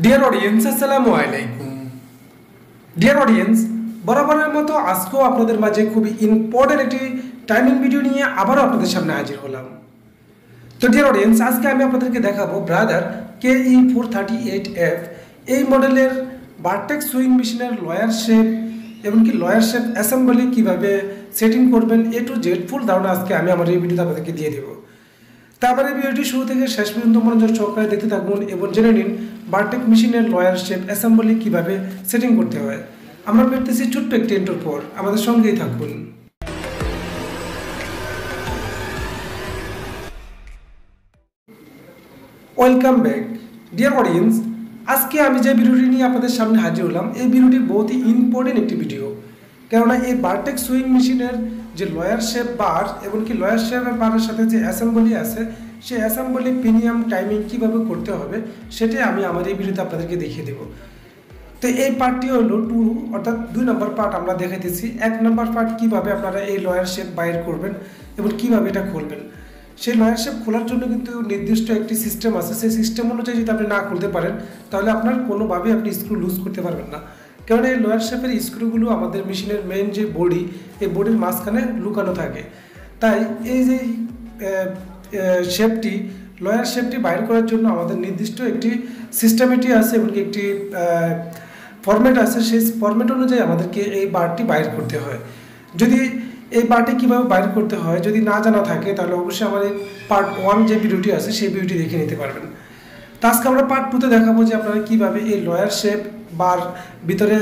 Dear audience, আসসালামু আলাইকুম। Dear audience, বরাবরের মতো আজকেও আপনাদের মাঝে খুবই ইম্পর্টেন্ট একটি টাইমিং ভিডিও নিয়ে আবারও আপনাদের সামনে হাজির হলাম। তো ডিয়ার অডিয়েন্স, আজকে আমি আপনাদেরকে দেখাবো ব্রাদার KE438F এই মডেলের বারটেক সুইং মেশিনের লয়ার শেপ এমনকি লয়ার শেপ অ্যাসেম্বলি কীভাবে সেটিং করবেন A to Z ফুল ধারণা আজকে আমি আমার এই ভিডিওতে আপনাদেরকে দিয়ে দেবো। তারপরে ভিডিওটি শুরু থেকে শেষ পর্যন্ত মনোযোগ সহকারে দেখতে থাকুন এবং জেনে নিন বারটেক মেশিনের লয়ার শেপ অ্যাসেম্বলি কীভাবে সেটিং করতে হয়। আমরা পেতেছি ছোট্ট একটি ইন্ট্রোর পর, আমাদের সঙ্গেই থাকুন। Welcome back dear audience. আজকে আমি যে ভিডিওটি নিয়ে আপনাদের সামনে হাজির হলাম, এই ভিডিওটি বহুতই ইম্পর্টেন্ট একটি ভিডিও। কেননা এই বারটেক সুইং মেশিনের যে লয়ার শেপ বার এমনকি লয়ার শেপের বারের সাথে যে অ্যাসেম্বলি আছে, সেই অ্যাসেম্বলি পিনিয়াম টাইমিং কীভাবে করতে হবে সেটাই আমি আমার এই ভিডিওতে আপনাদেরকে দেখিয়ে দেবো। তো এই পার্টটি হলো 2 অর্থাৎ 2 নম্বর পার্ট আমরা দেখাইতেছি। 1 নম্বর পার্ট কীভাবে আপনারা এই লয়ার শেপ বাইর করবেন এবং কীভাবে এটা খুলবেন। সেই লয়ার শেপ খোলার জন্য কিন্তু নির্দিষ্ট একটি সিস্টেম আছে। সেই সিস্টেম অনুযায়ী যদি আপনি না খুলতে পারেন তাহলে আপনার কোনোভাবেই আপনি স্ক্রু লুজ করতে পারবেন না। কারণ এই লয়ার শেপের স্ক্রুগুলো আমাদের মেশিনের মেইন যে বডি, এই বডির মাঝখানে লুকানো থাকে। তাই এই যে শেপটি লয়ার শেপটি বাইর করার জন্য আমাদের নির্দিষ্ট একটি সিস্টেমেটি আছে এবং একটি ফরম্যাট আছে। সেই ফরম্যাট অনুযায়ী আমাদেরকে এই বারটি বাইর করতে হয়। যদি এই বারটি কীভাবে বাইর করতে হয় যদি না জানা থাকে তাহলে অবশ্যই আমার এই পার্ট 1 যে ভিডিওটি আছে সেই ভিডিওটি দেখে নিতে পারবেন। তো আজকে আমরা পার্ট 2তে দেখাবো যে আপনারা কীভাবে এই লয়ার শেপ বার ভিতরে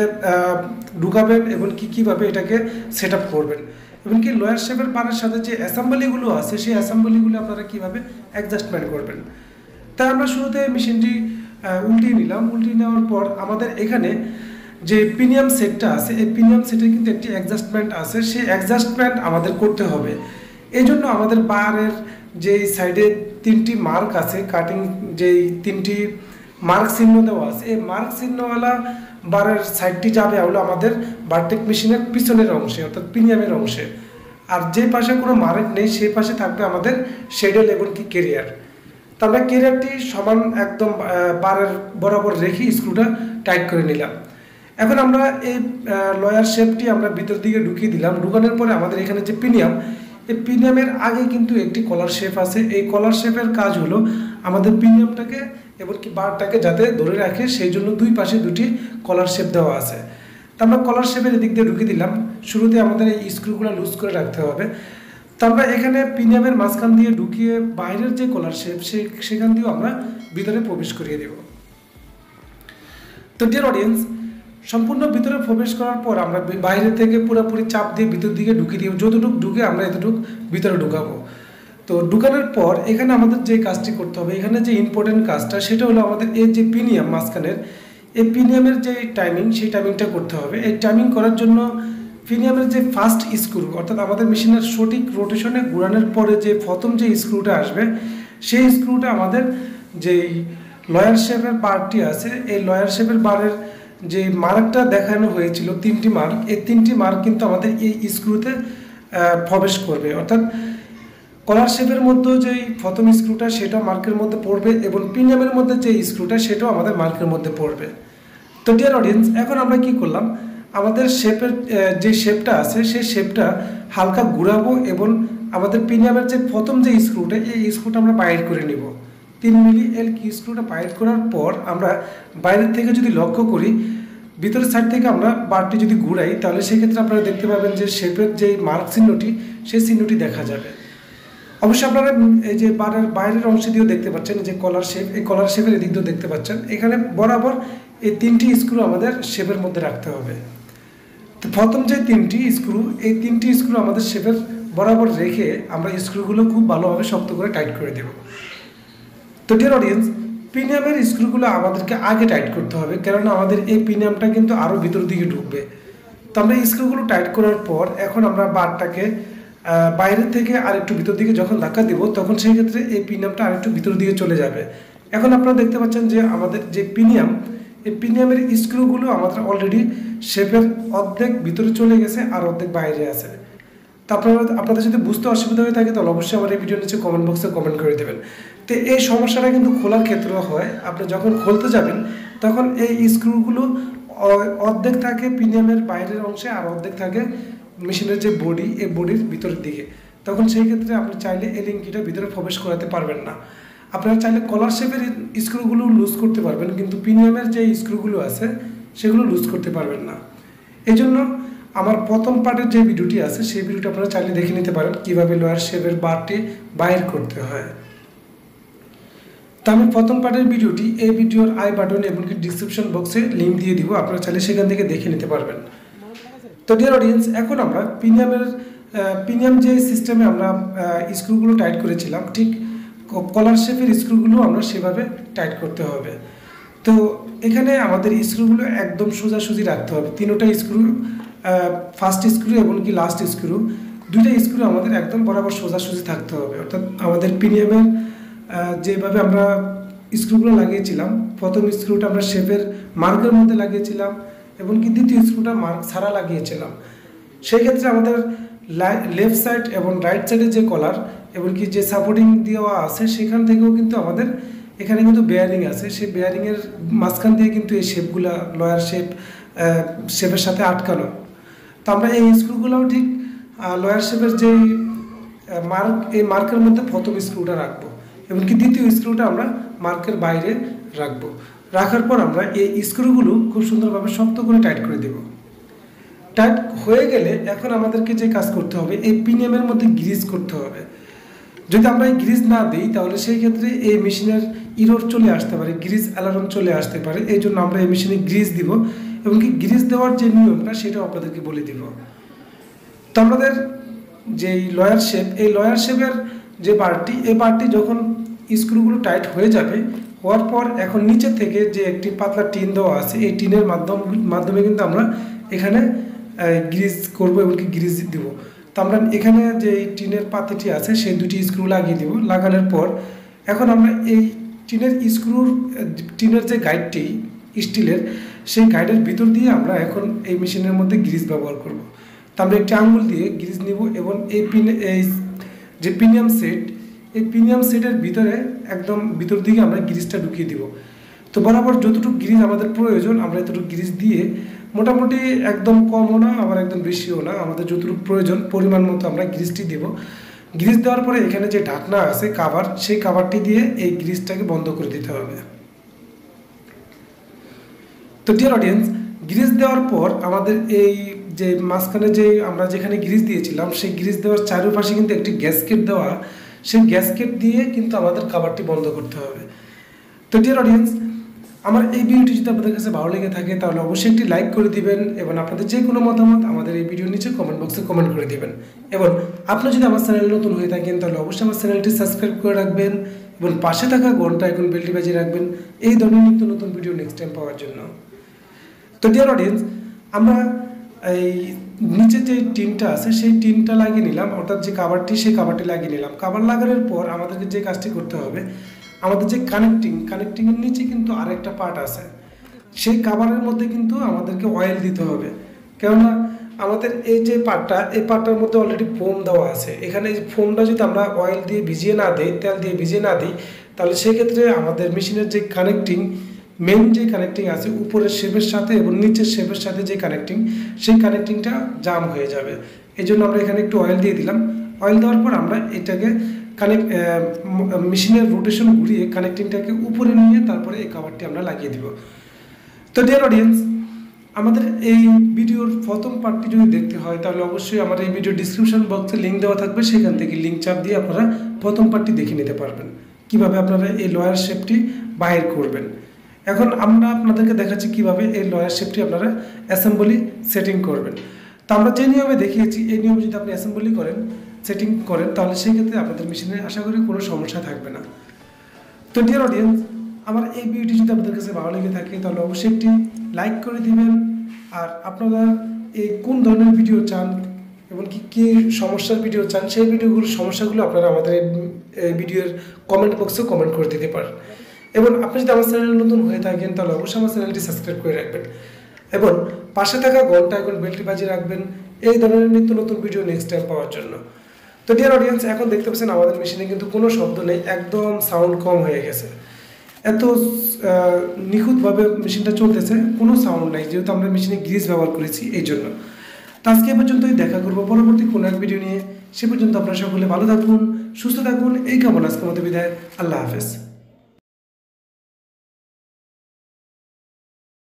ঢুকাবেন এবং কীভাবে এটাকে সেট আপ করবেন এবং কি লয়ার শেপের বারের সাথে যে অ্যাসেম্বলিগুলো আছে সেই অ্যাসেম্বলিগুলো আপনারা কীভাবে অ্যাডজাস্টমেন্ট করবেন। তাই আমরা শুরুতে মেশিনটি উল্টিয়ে নিলাম। উল্টিয়ে নেওয়ার পর আমাদের এখানে যে পিনিয়াম সেটটা আছে, এই পিনিয়াম সেটের কিন্তু একটি অ্যাডজাস্টমেন্ট আছে। সেই অ্যাডজাস্টমেন্ট আমাদের করতে হবে। এই জন্য আমাদের বারের যে সাইডে 3টি মার্ক আছে, কাটিং যেই 3টি মার্ক চিহ্ন দেওয়া আছে, এই মার্ক চিহ্নওয়ালা বারের সাইডটি যাবে হলো আমাদের বারটেক মেশিনের পিছনের অংশে অর্থাৎ পিনিয়ামের অংশে। আর যে পাশে কোনো মার্ক নেই সেই পাশে থাকবে আমাদের শেডেল এবং কি কেরিয়ার। তো আমরা কেরিয়ারটি সমান একদম বারের বরাবর রেখে স্ক্রুটা টাইট করে নিলাম। এখন আমরা এই লয়ার শেপটি আমরা ভিতর দিকে ঢুকিয়ে দিলাম। ঢুকানোর পরে আমাদের এখানে যে পিনিয়াম, এই পিনিয়ামের আগে কিন্তু একটি কলার শেপ আছে। এই কলার শেপের কাজ হলো আমাদের পিনিয়ামটাকে এমনকি বারটাকে যাতে ধরে রাখে, সেই জন্য দুই পাশে 2টি কলার শেপ দেওয়া আছে। তো আমরা কলার শেপের এদিক দিয়ে ঢুকিয়ে দিলাম। শুরুতে আমাদের এই স্ক্রুগুলো লুজ করে রাখতে হবে। তো আমরা এখানে পিনিয়ামের মাঝখান দিয়ে ঢুকিয়ে বাইরের যে কলার শেপ সেখান দিয়েও আমরা ভিতরে প্রবেশ করিয়ে দেব। তো ডিয়ার অডিয়েন্স, সম্পূর্ণ ভিতরে প্রবেশ করার পর আমরা বাইরে থেকে পুরোপুরি চাপ দিয়ে ভিতর দিকে ঢুকিয়ে দিব। যতটুকু ঢুকে আমরা এতটুকু ভিতরে ঢুকাবো। তো ঢুকানোর পর এখানে আমাদের যে কাজটি করতে হবে, এখানে যে ইম্পর্টেন্ট কাজটা সেটা হলো আমাদের এই যে পিনিয়াম মাঝখানের এই পিনিয়ামের যে টাইমিং, সেই টাইমিংটা করতে হবে। এই টাইমিং করার জন্য পিনিয়ামের যে ফার্স্ট স্ক্রু অর্থাৎ আমাদের মেশিনের সঠিক রোটেশনে ঘোরানোর পরে যে প্রথম যে স্ক্রুটা আসবে, সেই স্ক্রুটা আমাদের যেই লয়ার শেপের বারটি আছে, এই লয়ার শেপের বারের যে মার্কটা দেখানো হয়েছিল 3টি মার্ক, এই 3টি মার্ক কিন্তু আমাদের এই স্ক্রুতে প্রবেশ করবে। অর্থাৎ কলার শেপের মধ্যে যেই প্রথম স্ক্রুটা সেটা মার্কের মধ্যে পড়বে এবং পিনিয়ামের মধ্যে যে স্ক্রুটা সেটাও আমাদের মার্কের মধ্যে পড়বে। তো ডিয়ার অডিয়েন্স, এখন আমরা কি করলাম, আমাদের শেপের যে শেপটা আছে সেই শেপটা হালকা ঘুরাবো এবং আমাদের পিনিয়ামের যে প্রথম যে স্ক্রুটা, এই স্ক্রুটা আমরা বাইর করে নিব। 3 মিলি স্ক্রুটা বাইর করার পর আমরা বাইরের থেকে যদি লক্ষ্য করি, ভিতরের সাইড থেকে আমরা বারটি যদি ঘুরাই তাহলে সেক্ষেত্রে আপনারা দেখতে পাবেন যে শেপের যে মার্ক চিহ্নটি সেই চিহ্নটি দেখা যাবে। অবশ্যই আপনারা এই যে বারের বাইরের অংশ দিয়েও দেখতে পাচ্ছেন যে কলার শেপ, এই কলার শেপের এদিক দিয়েও দেখতে পাচ্ছেন। এখানে বরাবর এই 3টি স্ক্রু আমাদের শেপের মধ্যে রাখতে হবে। তো প্রথম যে 3টি স্ক্রু, এই 3টি স্ক্রু আমাদের শেপের বরাবর রেখে আমরা স্ক্রুগুলো খুব ভালোভাবে শক্ত করে টাইট করে দেব। তো ডিয়ার অডিয়েন্স, পিনিয়ামের স্ক্রুগুলো আমাদেরকে আগে টাইট করতে হবে, কেননা আমাদের এই পিনিয়ামটা কিন্তু আরও ভিতর দিকে ঢুকবে। তো আমরা স্ক্রুগুলো টাইট করার পর এখন আমরা বারটাকে বাইরের থেকে আরেকটু ভিতর দিকে যখন ধাক্কা দিব তখন সেই ক্ষেত্রে এই পিনিয়ামটা আরেকটু ভিতর দিকে চলে যাবে। এখন আপনারা দেখতে পাচ্ছেন যে আমাদের যে পিনিয়াম, এই পিনিয়ামের স্ক্রুগুলো আমাদের অলরেডি শেপের অর্ধেক ভিতরে চলে গেছে আর অর্ধেক বাইরে আছে। তো আপনাদের যদি বুঝতে অসুবিধা হয়ে থাকে তাহলে অবশ্যই আমার এই ভিডিওর নিচে কমেন্ট বক্সে কমেন্ট করে দেবেন। তো তো এই সমস্যাটা কিন্তু খোলার ক্ষেত্রেও হয়। আপনি যখন খুলতে যাবেন তখন এই স্ক্রুগুলো অর্ধেক থাকে পিনিয়ামের বাইরের অংশে, আর অর্ধেক থাকে মেশিনের যে বডি, এই বডির ভিতরের দিকে। তখন সেই ক্ষেত্রে আপনি চাইলে এই লিঙ্কিটা ভিতরে প্রবেশ করাতে পারবেন না। আপনারা চাইলে কলার শেপের স্ক্রুগুলো লুজ করতে পারবেন, কিন্তু পিনিয়ামের যে স্ক্রুগুলো আছে সেগুলো লুজ করতে পারবেন না। এই জন্য আমার প্রথম পার্টের যে ভিডিওটি আছে সেই ভিডিওটা আপনারা চাইলে দেখে নিতে পারেন কীভাবে লোয়ার শেপের বারটি বাইর করতে হয়। তো আমি প্রথম পার্টের ভিডিওটি এই ভিডিওর আই বাটন এবং ডিসক্রিপশন বক্সে লিঙ্ক দিয়ে দিব, আপনারা চাইলে সেখান থেকে দেখে নিতে পারবেন। তো ডিয়ার অডিয়েন্স, এখন আমরা পিনিয়াম যে সিস্টেমে আমরা স্ক্রুগুলো টাইট করেছিলাম, ঠিক কলার শেপের স্ক্রুগুলো আমরা সেভাবে টাইট করতে হবে। তো এখানে আমাদের স্ক্রুগুলো একদম সোজাসুজি রাখতে হবে। তিনোটা স্ক্রু, ফার্স্ট স্ক্রু এবং লাস্ট স্ক্রু, দুইটা স্ক্রু আমাদের একদম বরাবর সোজাসুজি থাকতে হবে। অর্থাৎ আমাদের পিনিয়ামের যেভাবে আমরা স্ক্রুগুলো লাগিয়েছিলাম, প্রথম স্ক্রুটা আমরা শেপের মার্কের মধ্যে লাগিয়েছিলাম এবং দ্বিতীয় স্ক্রুটা মার্ক ছাড়া লাগিয়েছিলাম। সেই ক্ষেত্রে আমাদের লেফট সাইড এবং রাইট সাইডে যে কলার এবং যে সাপোর্টিং দেওয়া আছে সেখান থেকেও কিন্তু আমাদের এখানে কিন্তু বেয়ারিং আছে, সেই বেয়ারিংয়ের মাঝখান দিয়ে কিন্তু এই শেপগুলা লয়ার শেপের সাথে আটকানো। তো আমরা এই স্ক্রুগুলোও ঠিক লয়ার শেপের যে এই মার্কের মধ্যে প্রথম স্ক্রুটা রাখবো এবং দ্বিতীয় স্ক্রুটা আমরা মার্কের বাইরে রাখবো। রাখার পর আমরা এই স্ক্রুগুলো খুব সুন্দরভাবে শক্ত করে টাইট করে দেব। টাইট হয়ে গেলে এখন আমাদেরকে যে কাজ করতে হবে, এই পিনিয়ামের মধ্যে গ্রিজ করতে হবে। যদি আমরা এই গ্রিজ না দিই তাহলে সেই ক্ষেত্রে এই মেশিনের ইরর চলে আসতে পারে, গ্রিজ অ্যালার্ম চলে আসতে পারে। এই জন্য আমরা এই মেশিনে গ্রিজ দিব এবং গ্রিজ দেওয়ার যে নিয়মটা সেটাও আপনাদেরকে বলে দিব। তো আমাদের যে লয়ার শেপ, এই লয়ার শেপের যে বারটি, এই বারটি যখন স্ক্রুগুলো টাইট হয়ে যাবে, হওয়ার পর এখন নিচে থেকে যে একটি পাতলা টিন দেওয়া আছে, এই টিনের মাধ্যমে কিন্তু আমরা এখানে গ্রিজ করব এবং গ্রিজ দিব। তো আমরা এখানে যে টিনের পাতিটি আছে সেই দুটি স্ক্রু লাগিয়ে দিব। লাগানোর পর এখন আমরা এই টিনের যে গাইডটি স্টিলের, সেই গাইডের ভিতর দিয়ে আমরা এখন এই মেশিনের মধ্যে গ্রিজ ব্যবহার করব। তো আমরা একটি আঙ্গুল দিয়ে গ্রিজ নিব এবং এই যে পিনিয়াম সেট, এই পিনিয়াম সেটের ভিতরে একদম ভিতর দিকে আমরা গ্রিজটা ঢুকিয়ে দিব। তো বরাবর যতটুকু গ্রিজ আমাদের প্রয়োজন আমরা এতটুকু গ্রিজ দিয়ে, মোটামুটি একদম কমও না আবার একদম বেশিও না, আমাদের যতটুকু প্রয়োজন পরিমাণ মতো আমরা গ্রিজটি দেব। গ্রিজ দেওয়ার পরে এখানে যে ঢাকনা আছে কাভার, সেই কাভারটি দিয়ে এই গ্রিজটাকে বন্ধ করে দিতে হবে। তো ডিয়ার অডিয়েন্স, গ্রিজ দেওয়ার পর আমাদের এই যে মাঝখানে যে আমরা যেখানে গ্রিজ দিয়েছিলাম সেই গ্রিজ দেওয়ার চারপাশে কিন্তু একটি গ্যাসকেট দেওয়া, সেই গ্যাসকেট দিয়ে কিন্তু আমাদের কাভারটি বন্ধ করতে হবে। তো ডিয়ার অডিয়েন্স, আমার এই ভিডিওটি যদি আপনাদের কাছে ভালো লেগে থাকে তাহলে অবশ্যই একটি লাইক করে দিবেন এবং আপনাদের যে কোনো মতামত আমাদের এই ভিডিওর নিচে কমেন্ট বক্সে কমেন্ট করে দিবেন। এবং আপনি যদি আমার চ্যানেল নতুন হয়ে থাকেন তাহলে অবশ্যই আমার চ্যানেলটি সাবস্ক্রাইব করে রাখবেন এবং পাশে থাকা ঘন্টা আইকন বেলটি বাজিয়ে রাখবেন এই ধরনের নিত্য নতুন ভিডিও নেক্সট টাইম পাওয়ার জন্য। তো ডিয়ার অডিয়েন্স, আমরা এই নিচে যে টিনটা আছে সেই টিনটা লাগিয়ে নিলাম, অর্থাৎ যে কাভারটি সেই কাভারটি লাগিয়ে নিলাম। কাভার লাগানোর পর আমাদেরকে যে কাজটি করতে হবে, আমাদের যে কানেক্টিংয়ের নিচে কিন্তু আরেকটা পার্ট আছে, সেই কাভারের মধ্যে কিন্তু আমাদেরকে অয়েল দিতে হবে। কেননা আমাদের এই যে পার্টটা, এই পার্টটার মধ্যে অলরেডি ফোম দেওয়া আছে। এখানে এই ফোমটা যদি আমরা অয়েল দিয়ে ভিজিয়ে না দিই, তেল দিয়ে ভিজিয়ে না দিই, তাহলে সেক্ষেত্রে আমাদের মেশিনের যে মেইন যে কানেক্টিং আছে উপরের শেপের সাথে এবং নিচের শেপের সাথে যে কানেক্টিং, সেই কানেক্টিংটা জাম হয়ে যাবে। এই জন্য আমরা এখানে একটু অয়েল দিয়ে দিলাম। অয়েল দেওয়ার পর আমরা এটাকে মেশিনের রোটেশন ঘুরিয়ে কানেক্টিংটাকে উপরে নিয়ে তারপরে এই কাভারটি আমরা লাগিয়ে দিব। তো ডিয়ার অডিয়েন্স, আমাদের এই ভিডিওর প্রথম পার্টটি যদি দেখতে হয় তাহলে অবশ্যই আমার এই ভিডিও ডিসক্রিপশন বক্সে লিঙ্ক দেওয়া থাকবে, সেখান থেকে লিঙ্ক চাপ দিয়ে আপনারা প্রথম পার্টটি দেখে নিতে পারবেন কিভাবে আপনারা এই লয়ার শেপটি বাইর করবেন। এখন আমরা আপনাদেরকে দেখাচ্ছি কিভাবে এই লয়ার শেপটি আপনারা অ্যাসেম্বলি সেটিং করবেন। তো আমরা যে নিয়মে দেখিয়েছি এই নিয়মে যদি আপনি অ্যাসেম্বলি সেটিং করেন তাহলে সেই ক্ষেত্রে আপনাদের মেশিনে আশা করি কোনো সমস্যা থাকবে না। তো ডিয়ার অডিয়েন্স, আমার এই ভিডিওটি যদি আপনাদের কাছে ভালো লেগে থাকে তাহলে অবশ্যই একটি লাইক করে দিবেন। আর আপনারা এই কোন ধরনের ভিডিও চান এবং কী সমস্যার ভিডিও চান, সেই সমস্যাগুলো আপনারা আমাদের এই ভিডিওর কমেন্ট বক্সে কমেন্ট করে দিতে পারেন। এবং আপনি যদি আমার চ্যানেলে নতুন হয়ে থাকেন তাহলে অবশ্যই আমার চ্যানেলটি সাবস্ক্রাইব করে রাখবেন এবং পাশে থাকা ঘন্টা আইকন বেলটি বাজিয়ে রাখবেন এই ধরনের নিত্য নতুন ভিডিও নেক্সট টাইম পাওয়ার জন্য। তো ডিয়ার অডিয়েন্স, এখন দেখতে পাচ্ছেন আমাদের মেশিনে কিন্তু কোনো শব্দ নেই, একদম সাউন্ড কম হয়ে গেছে। এত নিখুঁতভাবে মেশিনটা চলতেছে, কোনো সাউন্ড নাই, যেহেতু আমরা মেশিনে গ্রিজ ব্যবহার করেছি এই জন্য। তো আজকে এ পর্যন্তই, দেখা করবো পরবর্তী কোনো এক ভিডিও নিয়ে। সে পর্যন্ত আপনারা সকলে ভালো থাকুন, সুস্থ থাকুন, এই কামনা আজকের মতো বিদায়। আল্লাহ হাফেজ।